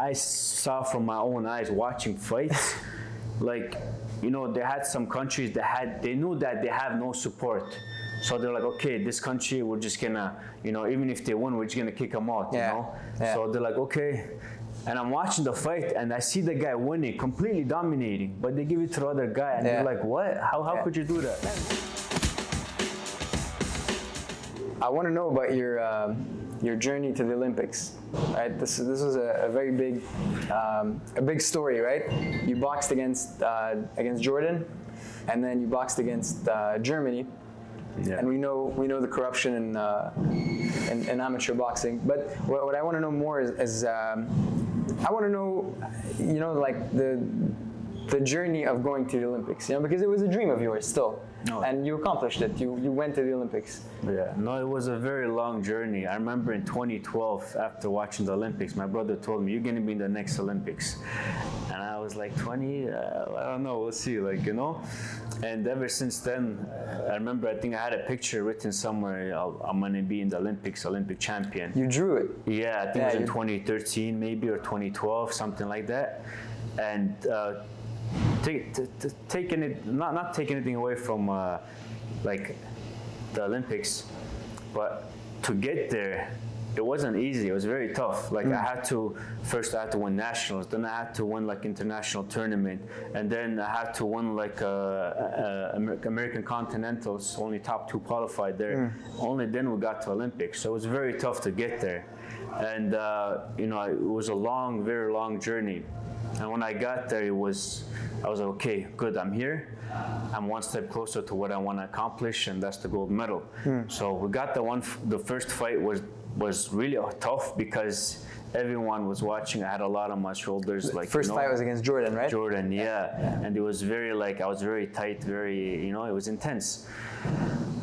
I saw from my own eyes watching fights, like, you know, they had some countries that they knew that they have no support. So they're like, okay, this country, we're just gonna, you know, even if they win, we're just gonna kick them out, you know? Yeah. So they're like, okay. And I'm watching the fight and I see the guy winning, completely dominating, but they give it to the other guy and they're like, what? How could you do that? I want to know about your journey to the Olympics. Right, this was a very big story, right? You boxed against Jordan, and then you boxed against Germany, and we know the corruption in amateur boxing. But what I want to know more is I want to know, you know, like the journey of going to the Olympics, you know, because it was a dream of yours still. No. And you accomplished it. You went to the Olympics. Yeah, no, it was a very long journey. I remember in 2012, after watching the Olympics, my brother told me, you're going to be in the next Olympics. And I was like, 20? I don't know, we'll see, like, you know. And ever since then, I remember, I think I had a picture written somewhere, I'm going to be in the Olympics, Olympic champion. You drew it? Yeah, I think it was in 2013 maybe, or 2012, something like that. And taking it, not taking anything away from like the Olympics, but to get there, it wasn't easy. It was very tough. Like I had to win nationals, then I had to win like international tournament, and then I had to win like American Continentals. Only top 2 qualified there. Only then we got to Olympics. So it was very tough to get there, and you know, it was a long, very long journey. And when I got there, I was like, okay, good, I'm here. I'm one step closer to what I want to accomplish, and that's the gold medal. So we got the first fight was really tough because everyone was watching. I had a lot on my shoulders. Like, first fight was against Jordan, right? Jordan, yeah. And it was very, like, I was very tight, very, you know, it was intense.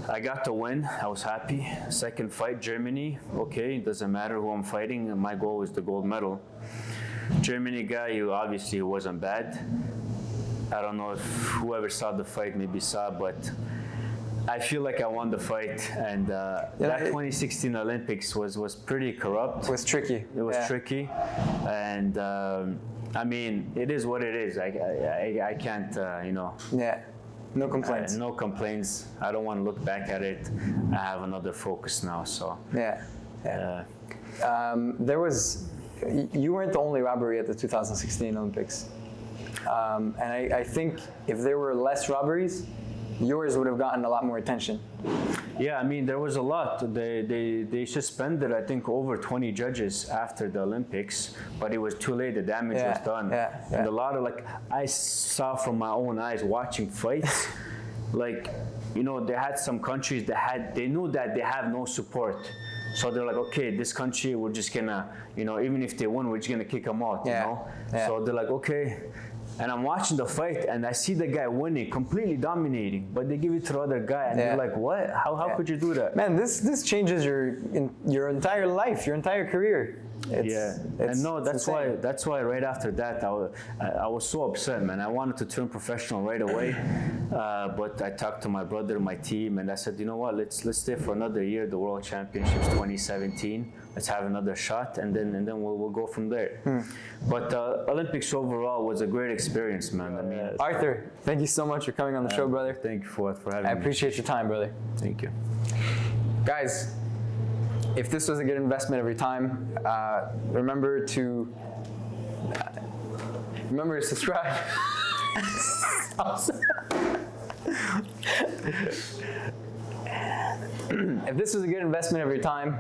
I got the win. I was happy. Second fight, Germany. Okay, it doesn't matter who I'm fighting. My goal is the gold medal. Germany guy, you obviously wasn't bad. I don't know if whoever saw the fight maybe saw, but I feel like I won the fight. And that 2016 Olympics was pretty corrupt. It was tricky. It was tricky, and I mean, it is what it is. I can't, you know. Yeah. No complaints. No complaints. I don't want to look back at it. I have another focus now. So. Yeah. You weren't the only robbery at the 2016 Olympics. And I think if there were less robberies, yours would have gotten a lot more attention. Yeah, I mean, there was a lot. They suspended, I think, over 20 judges after the Olympics, but it was too late. The damage was done. And a lot of, like, I saw from my own eyes watching fights, like, you know, they had some countries they knew that they have no support. So they're like, okay, this country, we're just gonna, you know, even if they win, we're just gonna kick them out, you know? So they're like, okay. And I'm watching the fight and I see the guy winning, completely dominating, but they give it to the other guy and they're like, what? How could you do that? Man, this changes your entire life, your entire career. And no, that's why right after that I was so upset, man. I wanted to turn professional right away, but I talked to my brother, my team, and I said, you know what? Let's stay for another year. The World Championships 2017. Let's have another shot, and then we'll go from there. But Olympics overall was a great experience, man. I mean, Arthur, thank you so much for coming on the show, brother. Thank you, Fuad, for having me. I appreciate your time, brother. Thank you, guys. If this was a good investment of your time, remember to subscribe. If this was a good investment of your time,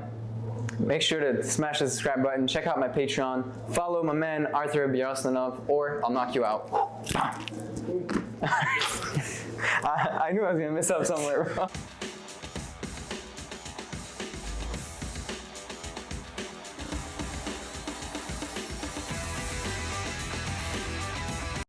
make sure to smash the subscribe button. Check out my Patreon. Follow my man Arthur Biyarslanov, or I'll knock you out. I knew I was gonna mess up somewhere.